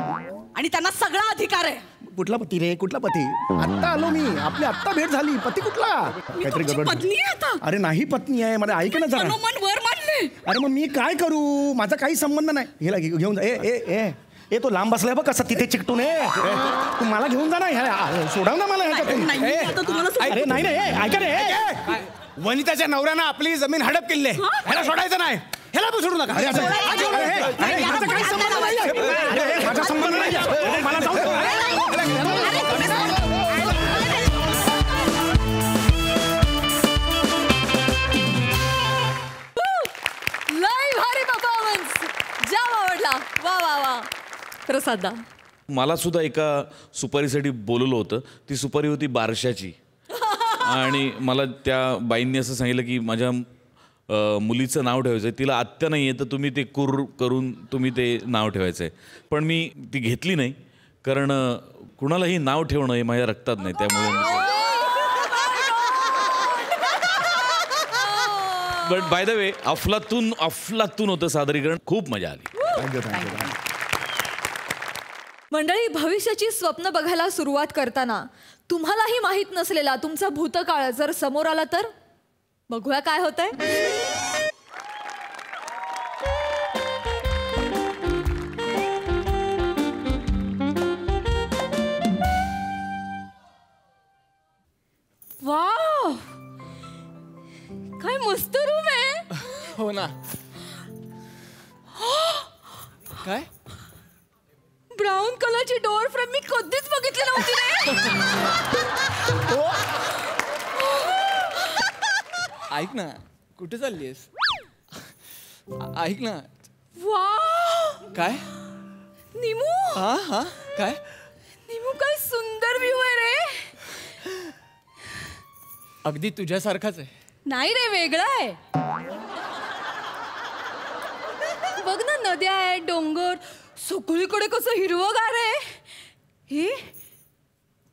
आणि त्यांना सगळा अधिकार आहे. कुठला पती रे? कुठला पती? आत्ता आलो मी, आपली आत्ता भेट झाली. पती कुठला? काहीतरी गडबड. पत्नी आहे आता. अरे नाही पत्नी आहे, मला ऐक ना जरा. वर मानले. अरे मग मी काय करू? माझा काही संबंध नाही. हेला घेऊन जा. ए तो लांब बसलाय बघ कसा तिथे चिकटून. तू मला घेऊन जा ना, सोडाव ना मला ह्याच्यातून. अरे नाही नाही, ऐका रे. वनिताच्या नवऱ्यानं आपली जमीन हडप केली आहे, ह्याला सोडायचं नाही. ह्याला पण सोडू नका. माझा काही संबंध नाही. माझा संबंध नाही. मला जाऊ लय भारी परफॉर्मन्स, जाम आवडला. वा वा वा. प्रसादा, मला सुद्धा एका सुपारीसाठी बोलवलं होतं. ती सुपारी होती बारशाची. आणि मला त्या बाईंनी असं सांगितलं की माझ्या मुलीचं नाव ठेवायचं आहे. तिला आत्या नाही आहे, तर तुम्ही ते करून तुम्ही ते नाव ठेवायचं आहे. पण मी ती घेतली नाही, कारण कुणालाही नाव ठेवणं हे माझ्या रक्तात नाही. त्यामुळे बट बाय द वे अफलातून होतं सादरीकरण. खूप मजा आली. मंडळी, भविष्याची स्वप्न बघायला सुरुवात करताना तुम्हालाही माहित नसलेला तुमचा भूतकाळ जर समोर आला तर बघूया काय होतंय. वाव, काय मस्त रूम आहे. हो ना. काय ब्राऊन कलरची डोअर फ्रेम मी कधीच बघितली नव्हती रे. ऐक ना, कुठे चाललीस? ऐक ना. वाव, काय? निमू. हा काय? निमू, काय सुंदर व्ह्यू आहे रे. अगदी तुझ्यासारखाच आहे. नाही रे, वेगळा आहे. बघ ना, नद्या आहेत, डोंगर, सगळीकडे कसं हिरवंगार आहे. ही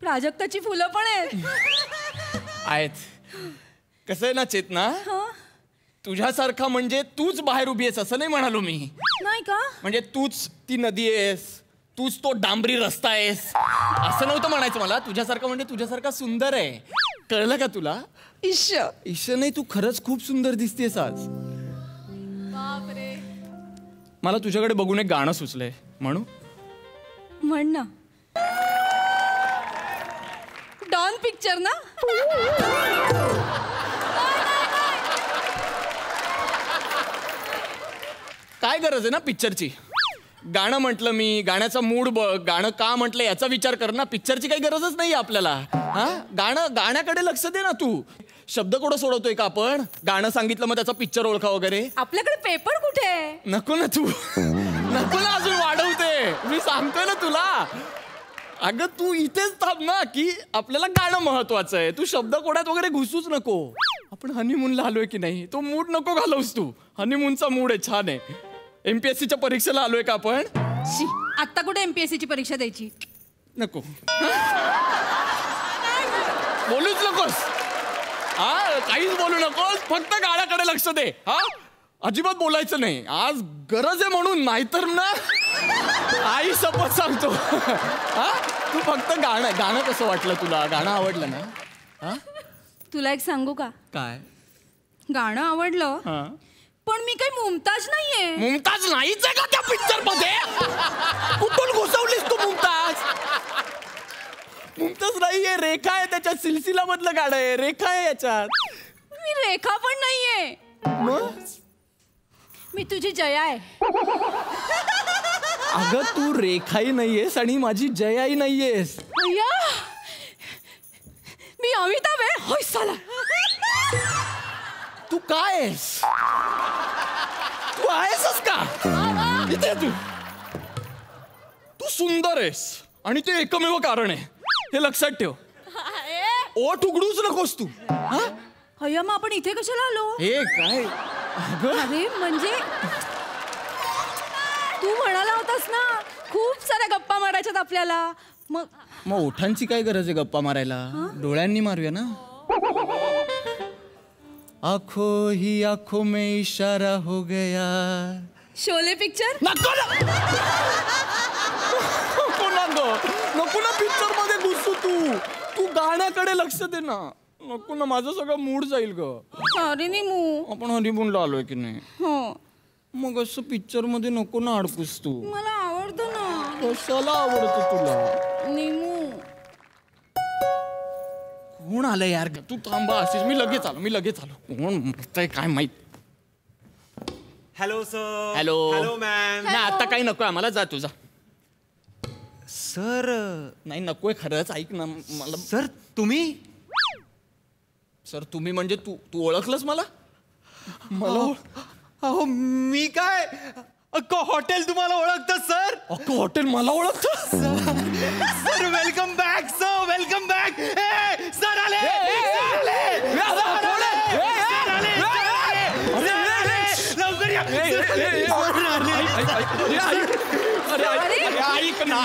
प्राजक्ताची फुलं पण आहेत. कसं आहे ना चेतना, तुझ्यासारखा म्हणजे तूच बाहेर उभी आहेस असं नाही म्हणालो मी. नाही का? म्हणजे तूच ती नदी आहेस, तूच तो डांबरी रस्ता आहेस असं नव्हतं म्हणायचं मला. तुझ्यासारखं म्हणजे तुझ्यासारखा सुंदर आहे. कळलं का तुला? ईश नाही, तू खरंच खूप सुंदर दिसतेस आज. बापरे. मला तुझ्याकडे बघून एक गाणं सुचलंय, म्हणू? म्हण ना. डॉन पिक्चर ना? काय गरज आहे ना पिक्चरची? गाणं म्हटलं मी, गाण्याचा मूड बघ, गाणं का म्हटलं याचा विचार कर ना. पिक्चरची काही गरजच नाही आपल्याला. हा, गाण्याकडे लक्ष दे ना तू. शब्द कोडं सोडवतोय का आपण? गाणं सांगितलं मग त्याचा पिक्चर ओळखा वगैरे. आपल्याकडे पेपर कुठे आहे? नको ना तू, नको ना अजून वाढवते. मी सांगतोय ना तुला. अगं तू इथेच थांब ना, की आपल्याला गाणं महत्वाचं आहे. तू शब्द कोड्यात वगैरे घुसूच नको. आपण हनीमूनला आलोय की नाही, तो मूड नको घालवस तू. हनीमूनचा मूड आहे, छान आहे. MPSCच्या परीक्षेला आलोय का आपण? आता कुठे MPSCची परीक्षा द्यायची? नको बोलूच नकोस. हा, काहीच बोलू नकोस, फक्त गाण्याकडे लक्ष दे. हा, अजिबात बोलायचं नाही. आज गरज आहे म्हणून, नाहीतर ना आई शपथ सांगतो. हा, तू फक्त गाणं कसं वाटलं तुला? गाणं आवडलं ना? हा, तुला एक सांगू का? काय? गाणं आवडलं, पण मी काही मुमताज नाहीये. मुमताज नाहीच आहे का त्या पिक्चर मध्ये? कुठून घुसवलीस तू मुमताज? मुमताज नाहीये, रेखा आहे त्याच्यात. सिलसिला मधलं गाणं आहे, रेखा आहे याच्यात. मी रेखा पण नाहीये. मी तुझी जया आहे. अगं तू रेखाही नाहीयेस आणि माझी जयाही नाहीयेस. अय्या, मी अमिताभ आहे. होय साला. तू काय आहेस? तू आहेसच का? इथे तू सुंदर आहेस आणि ते एकमेव कारण आहे, हे लक्षात ठेव. ओठ उघडूच नकोस तू. अय्या, मग आपण इथे कशाला आलो? हे काय? अरे म्हणजे तू म्हणाला होतास ना, खूप साऱ्या गप्पा मारायच्यात आपल्याला. मग ओठांची काय गरज आहे गप्पा मारायला? डोळ्यांनी मारूया ना. आंखों ही आंखों में इशारा हो गया. शोले पिक्चर? नको ना पिक्चर मध्ये घुसू तू. तू गाण्याकडे लक्ष दे ना. नको ना, माझं सगळं मूड जाईल ग. आपण हनीमूनला आलोय की नाही? मग असं पिक्चर मध्ये नको ना अडकूस तू. मला आवडतं ना. कशाला आवडतं तुला? निमू. कोण आलं यार? तू थांबा अशीच. मी लगेच आलो. कोण म्हणतंय काय माहित. Hello sir. Hello ma'am. नाही, आता काही नको आम्हाला. जा तुझा. सर नाही नकोय खरंच. ऐक ना मला. सर तुम्ही? सर तुम्ही म्हणजे तू ओळखलंस मला? अहो मी काय अख्खं हॉटेल तुम्हाला ओळखतं सर. अख्खं हॉटेल मला ओळखतं? Sir welcome back. Sir welcome back. Sir आले.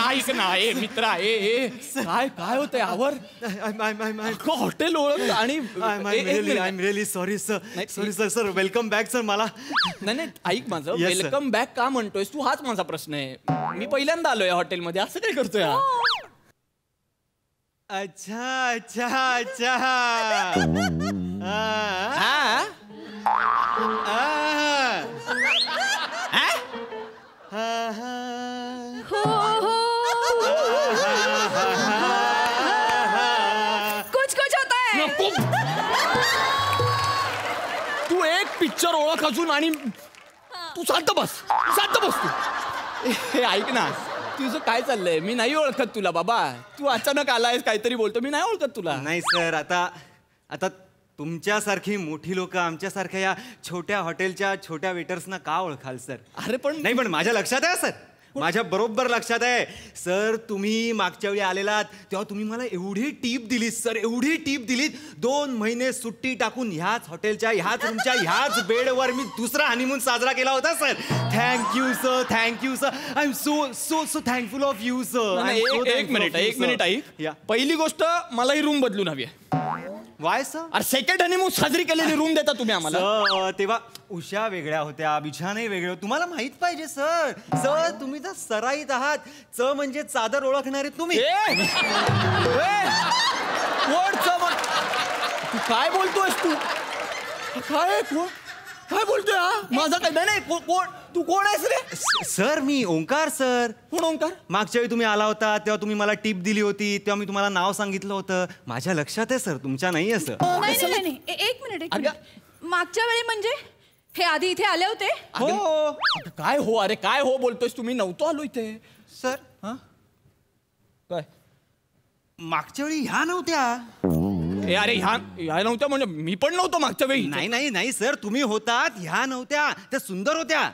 ऐक ना मित्रा. काय होतंय आवर? हॉटेल ओळख आणि I am really sorry sir. Sir welcome back sir. मला नाही ऐक माझं. वेलकम बॅक का म्हणतोयस तू? हाच माझा प्रश्न आहे. मी पहिल्यांदा आलोय हॉटेलमध्ये. असं काय करतोय? अच्छा. कुछ होता है. तू एक पिक्चर ओळख अजून आणि तू शांत बस तू. हे ऐक ना, तुझं काय चाललंय? मी नाही ओळखत तुला बाबा. तू अचानक आलायस काहीतरी बोलतो. मी नाही ओळखत तुला. नाही सर, आता तुमच्यासारखी मोठी लोक आमच्यासारख्या या छोट्या हॉटेलच्या छोट्या वेटर्सना का ओळखाल सर? अरे पण नाही, पण माझ्या लक्षात आहे सर. माझ्या बरोबर लक्षात आहे सर. तुम्ही मागच्या वेळी आलेलात तेव्हा तुम्ही मला एवढी टीप दिलीत सर, एवढी टीप दिलीत. 2 महिने सुट्टी टाकून ह्याच हॉटेलच्या ह्याच रूमच्या ह्याच बेडवर मी दुसरा हनीमून साजरा केला होता sir. Thank you sir, thank you sir. I am so so so thankful of you sir. एक मिनिट ऐक. पहिली गोष्ट मला ही रूम बदलून हवी आहे. Y sir? अरे सेकंड हनीमून साजरी केलेली रूम देता तुम्ही आम्हाला. तेव्हा उशा वेगळ्या होत्या, बिछाने वेगळे होते. तुम्हाला माहित पाहिजे सर. सर तुम्ही तर सराईत आहात. म्हणजे चादर ओळखणारे तुम्ही. तू काय बोलतोयस? काय बोलतोय हा? माझा काय नाही. कोण तू? कोण आहेस रे? सर मी ओंकार सर. कोण ओंकार? मागच्या वेळी तुम्ही आला होता तेव्हा तुम्ही मला टिप दिली होती, तेव्हा मी तुम्हाला नाव सांगितलं होतं. माझ्या लक्षात आहे सर, तुमच्या नाही आहे सर. नाही. एक मिनिट. मागच्या वेळी म्हणजे हे आधी इथे आले होते? हो. काय हो? अरे काय हो बोलतोयस? तुम्ही नव्हतो आलो इथे सर. काय मागच्या वेळी ह्या नव्हत्या? अरे ह्या नव्हत्या म्हणजे मी पण नव्हतो मागच्या वेळी. नाही सर, तुम्ही होतात. ह्या नव्हत्या. त्या सुंदर होत्या.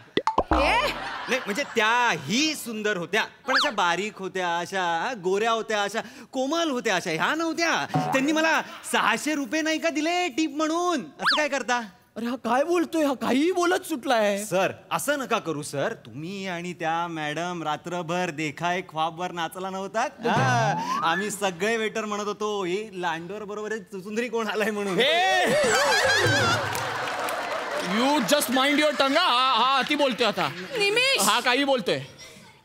नाही म्हणजे त्याही सुंदर होत्या, पण अशा बारीक होत्या, अशा गोऱ्या होत्या, अशा कोमल होत्या. अशा ह्या नव्हत्या. त्यांनी मला 600 रुपये नाही का दिले टीप म्हणून? असं काय करता? अरे हा काय बोलतोय? हा काहीही बोलत सुटलाय. सर असं नका करू सर. तुम्ही आणि त्या मॅडम रात्रभर देखाय ख्वाबवर नाचला नव्हता? आम्ही सगळे वेटर म्हणत होतो हे लांडोर बरोबर चुचुंदरी कोण आलाय म्हणून. You just mind your tongue. हा अति बोलतोय आता. निमिष, हा काही बोलतोय.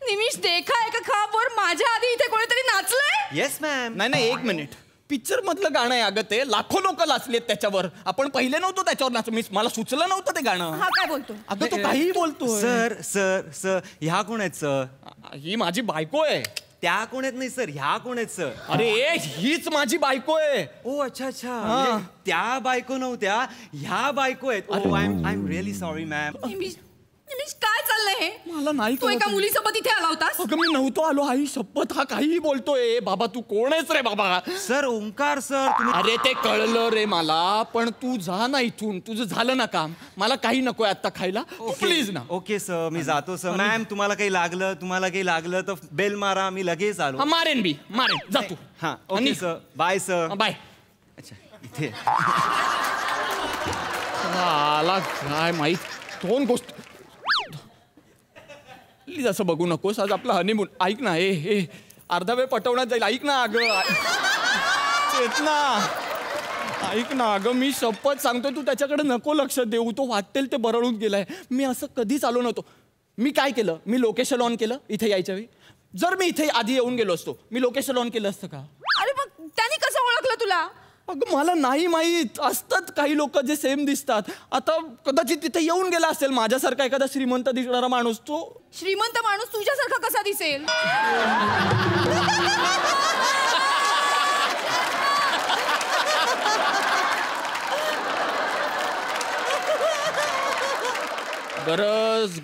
निमिष देखा आहे का खापवर माझ्या आधी इथे कोणीतरी नाचलंय? Yes ma'am. नाही एक मिनिट. पिक्चर मधलं गाणं आहे अगं ते. लाखो लोक नाचलेत त्याच्यावर. आपण पहिले नव्हतो त्याच्यावर नाच. मला सुचलं नव्हतं ते गाणं. हा काय बोलतो? अगं तो काहीही बोलतोय. सर ह्या कोण आहेत सर? ही माझी बायको आहे. त्या कोण आहेत? नाही सर, ह्या कोण आहेत सर? अरे हीच माझी बायको आहे. ओ अच्छा. म्हणजे त्या बायको नव्हत्या, ह्या बायको आहेत. I am really sorry ma'am. Nimish काय चाललंय हे? मला नाही. तू एका मुलीसोबत इथे आला होतास? अगं मी नव्हतो आलो. आई शपथ. हा काहीही बोलतोय. बाबा तू कोण आहेस रे बाबा? Sir Omkar sir. अरे ते कळलं रे मला, पण तू जा ना इथून. तुझं झालं ना काम. मला काही नकोय आता खायला. प्लीज ना. ओके सर, मी जातो सर. मॅम तुम्हाला काही लागलं तर बेल मारा, मी लगेच आलो. मारेन जा तू. हा okay sir. Bye sir. Bye. अच्छा इथे आला काय माहित 2 गोष्ट. प्लीज असं बघू नकोस. आज आपला हनीमून. ऐक ना हे अर्धा वेळ पटवण्यात जाईल. ऐक ना अगं. चेतना ऐक ना अगं. मी शपथ सांगतोय तू त्याच्याकडे नको लक्ष देऊ. तो वाटेल ते बरळून गेलाय. मी असं कधीच आलो नव्हतो. मी काय केलं? मी लोकेशन ऑन केलं इथे यायच्या वेळी. जर मी इथे आधी येऊन गेलो असतो, मी लोकेशन ऑन केलं असतं का? अरे मग त्याने कसं ओळखलं तुला? अगं मला नाही माहीत. असतात काही लोक जे सेम दिसतात. आता कदाचित तिथे येऊन गेला असेल माझ्यासारखा एखादा श्रीमंत दिसणारा माणूस. तो श्रीमंत माणूस तुझ्यासारखा कसा दिसेल? गरज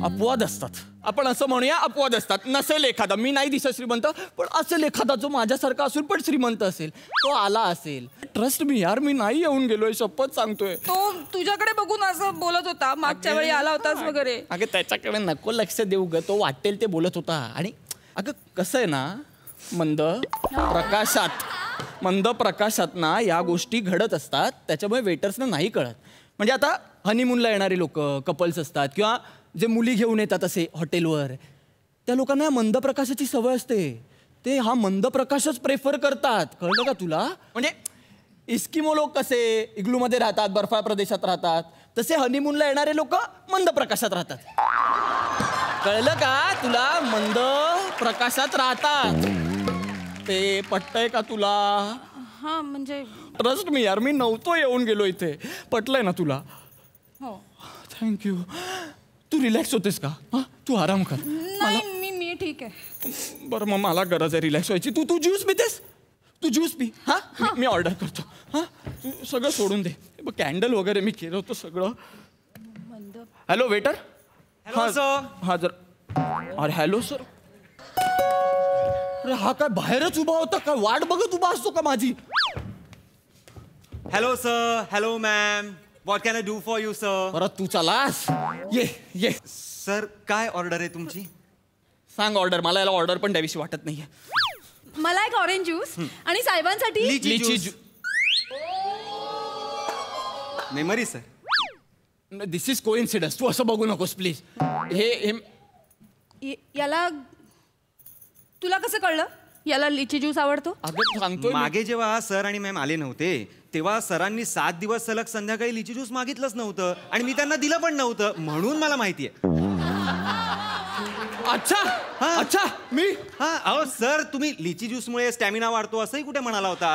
अपवाद असतात. आपण असं म्हणूया अपवाद असतात. नसेल एखादा. मी नाही दिसत श्रीमंत, पण असेल एखादा जो माझ्यासारखा असून पण श्रीमंत असेल. तो आला असेल. ट्रस्ट मी यार. मी नाही येऊन गेलोय. शपथ सांगतोय. तो तुझ्याकडे बघून असं बोलत होता. मागच्या वेळी आला होतास वगैरे. अगं त्याच्याकडे नको लक्ष देऊ ग. तो वाटेल ते बोलत होता. आणि अगं कसं आहे ना, मंद प्रकाशात ना या गोष्टी घडत असतात. त्याच्यामुळे वेटर्सना नाही कळत. म्हणजे आता हनीमूनला येणारे लोक कपल्स असतात किंवा जे मुली घेऊन येतात असे हॉटेलवर, त्या लोकांना मंद प्रकाशाची सवय असते. ते हा मंद प्रकाशच प्रेफर करतात. कळलं का तुला? म्हणजे इस्किमो लोक कसे इग्लूमध्ये राहतात, बर्फाळ प्रदेशात राहतात, तसे हनीमूनला येणारे लोक मंद प्रकाशात राहतात. कळलं का तुला? मंद प्रकाशात राहतात. ते पटतंय का तुला? हा म्हणजे ट्रस्ट मी यार. मी नव्हतो येऊन गेलो इथे. पटलंय ना तुला? हो. थँक्यू. तू रिलॅक्स होतेस का? हा तू आराम कर. नाही मी ठीक आहे. बरं मग मला गरज आहे रिलॅक्स व्हायची. तू ज्यूस पितेस? तू ज्यूस पी. हा मी ऑर्डर करतो. हा तू सगळं सोडून दे. कॅन्डल वगैरे मी केलं होतं सगळं. Hello waiter. हा सर. हा जर. अरे हॅलो सर. अरे हा काय बाहेरच उभा होता? काय वाट बघत उभा असतो का माझी? Hello sir. Hello ma'am. What can I do for you sir? परत तू चलास. ये सर काय ऑर्डर आहे तुमची? सांग ऑर्डर. मला याला ऑर्डर पण द्यावीशी वाटत नाहीये. मला एक ऑरेंज ज्यूस आणि साहेबांसाठी lychee juice. Memory sir. This is coincidence. तू असं बघू नकोस प्लीज. हे याला तुला कसं कळलं याला लिची ज्यूस आवडतो? अगं सांगतोय मी. मागे जेव्हा सर आणि मॅम आले नव्हते तेव्हा सरांनी 7 दिवस सलग संध्याकाळी लिची ज्यूस मागितलंच नव्हतं आणि मी त्यांना दिलं पण नव्हतं म्हणून मला माहितीये. अच्छा मी अहो सर तुम्ही लिची ज्यूस मुळे स्टॅमिना वाढतो असंही कुठे म्हणाला होता?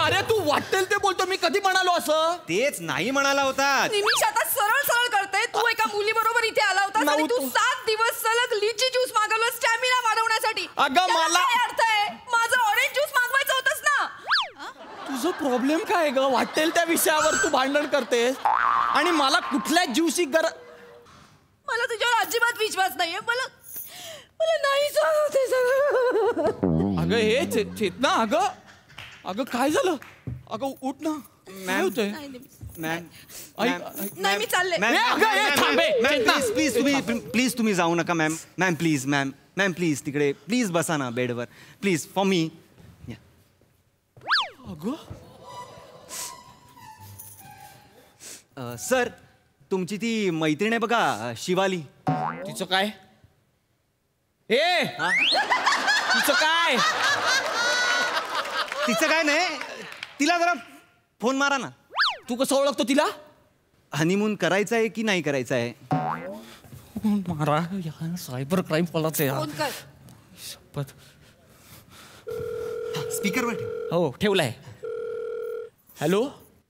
अरे तू वाटेल ते बोलतो. मी कधी म्हणालो असं? तेच नाही म्हणाला होता. निमिष आता सरळ सरळ करते. तू एका मुलीबरोबर इथे आला होता आणि तू 7 दिवस सलग लिची ज्यूस मागवलं स्टॅमिना वाढवण्यासाठी. अगं मला काय अर्थ आहे? माझं ऑरेंज ज्यूस मागवायचं होतंच ना. तुझं प्रॉब्लेम काय ग? वाटेल त्या विषयावर तू भांडण करतेस आणि मला कुठल्या ज्यूसची गरज? मला तुझ्यावर अजिबात विश्वास नाहीये. मला नाही सांगते सगळं. अगं हे चेतना. अगं काय झालं? अगं उठ ना. काय होतंय? नाही मी चालले. प्लीज तुम्ही जाऊ नका ma'am. Ma'am please ma'am please तिकडे प्लीज बसा ना बेडवर प्लीज फॉर मी. सर तुमची ती मैत्रीण आहे बघा शिवाली. तिचं काय? तिचं काय? तिचं काय नाही. तिला जरा फोन मारा ना. तू कसं ओळखतो तिला? हनीमून करायचं आहे की नाही करायचं आहे? मारा सायबर क्राईम पलाच आहे. स्पीकरवर हो ठेवलाय. Hello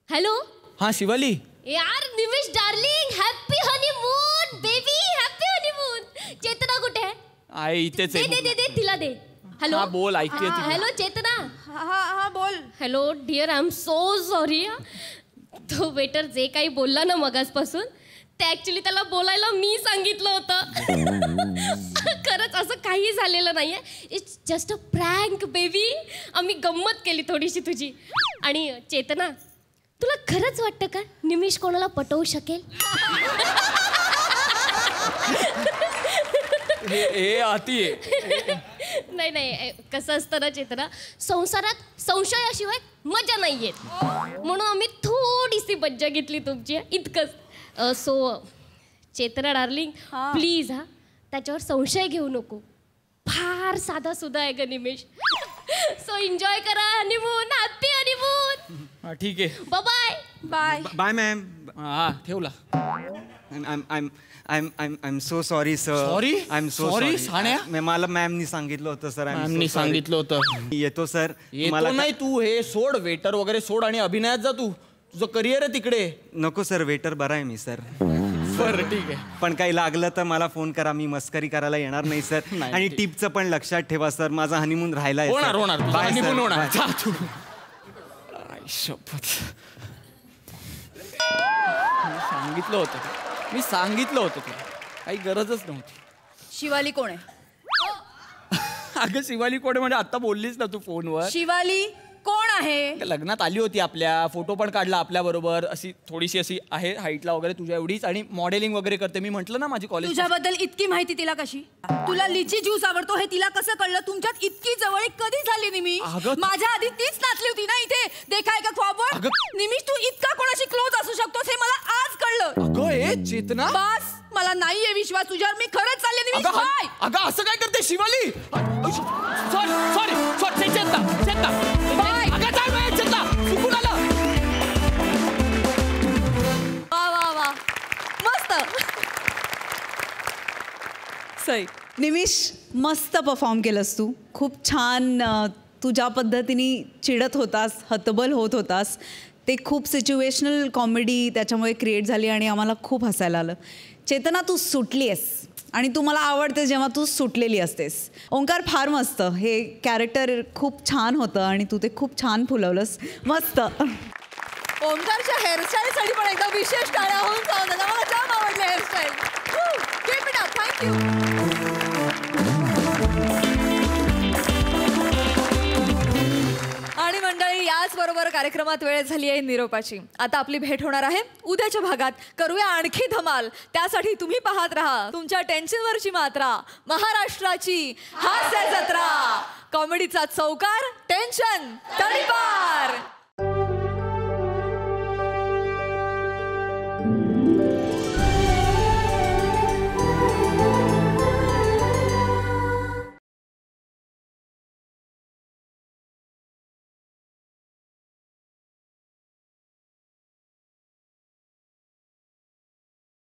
hello. हा शिवाली. यार Nimish darling happy honeymoon baby happy honeymoon. Chetna कुठे आहे? आई इथेच आहे. दे तिला दे. हॅलो. हा बोल ऐकते. हॅलो चेतना. हा बोल. Hello dear I am so sorry. तो वेटर जे काही बोलला ना मगासपासून ते ऍक्च्युली त्याला बोलायला मी सांगितलं होतं. खरंच असं काही झालेलं नाहीये. It's just a prank baby. आम्ही गंमत केली थोडीशी तुझी. आणि चेतना तुला खरंच वाटतं का निमिष कोणाला पटवू शकेल? हे आती नाही कसं असतं ना चेतना संसारात संशयाशिवाय मजा नाही येत. म्हणून आम्ही थोडीशी मज्जा घेतली तुमची इतकंच. सो चेतना डार्लिंग प्लीज त्याच्यावर संशय घेऊ नको. फार साधा सुद्धा आहे ग निमिष. सो एन्जॉय करा हनीमून. Happy honeymoon. ठीक आहे. Bye bye bye ma'am. हा ठेवला. I'm so sorry sir. Sorry? I'm so Sorry, sorry. साण्या? मला मॅमनी सांगितलं होतं सर. मॅमनी सांगितलं होतं. येतो सर. मला नाही. तू हे सोड वेटर वगैरे सोड आणि अभिनयात जा. तू तुझं करिअर आहे तिकडे. नको सर वेटर बरा आहे मी सर. बरं ठीक आहे. पण काही लागलं तर मला फोन करा. मी मस्करी करायला येणार नाही सर. आणि टिपचं पण लक्षात ठेवा सर. माझा हनीमून राहिला आहे. होणार हनीमून होणार. जा तू. मी सांगितलं होतं तुला. काही गरजच नव्हती. शिवाली कोण आहे? अगं शिवाली कोण म्हणजे आता बोललीस ना तू फोनवर. शिवाली कोण आहे? लग्नात आली होती आपल्या. फोटो पण काढला आपल्या बरोबर. अशी थोडीशी अशी आहे हाईटला वगैरे तुझ्या एवढीच. आणि मॉडेलिंग वगैरे करते. मी म्हंटल ना माझी कॉलेज. तुझ्याबद्दल इतकी माहिती तिला कशी? तुला लिची ज्यूस आवडतो हे तिला कसं कळलं? तुमच्यात इतकी जवळीक कधी झाली निमिष? माझ्या आधी तीच नाचली होती ना इथे देखाय का ख्वाबवर. निमिष तू इतका कोणाशी क्लोज असू शकतोस हे मला आज कळलं. अगं चेतना बस मला नाहीये विश्वास तुझ्यावर. मी खरंच चालले निमिष. बाय. अगं असं काय करते शिवाली? सॉरी चेतना. अगं चाल चेतना. चुकून आलं. वा मस्त. सई निमिष मस्त परफॉर्म केलंस तू. खूप छान. तू ज्या पद्धतीने चिडत होतास हतबल होत होतास ते खूप सिच्युएशनल कॉमेडी त्याच्यामुळे क्रिएट झाली आणि आम्हाला खूप हसायला आलं. चेतना तू सुटली आहेस आणि तू मला आवडते जेव्हा तू सुटलेली असतेस. ओंकार फार मस्त. हे कॅरेक्टर खूप छान होतं आणि तू ते खूप छान फुलवलंस. मस्त. ओंकारच्या हेअरस्टाईलसाठी पण एकदम विशेष टाळ्या होऊन जाऊ दे. मला जाम आवडले hairstyle. Keep it up. Thank you. आणि मंडळी याच बरोबर कार्यक्रमात वेळ झाली आहे निरोपाची. आता आपली भेट होणार आहे उद्याच्या भागात. करूया आणखी धमाल. त्यासाठी तुम्ही पाहत राहा तुमच्या टेन्शनवरची मात्रा, महाराष्ट्राची हास्य जत्रा. कॉमेडीचा चौकार, टेन्शन तडीपार.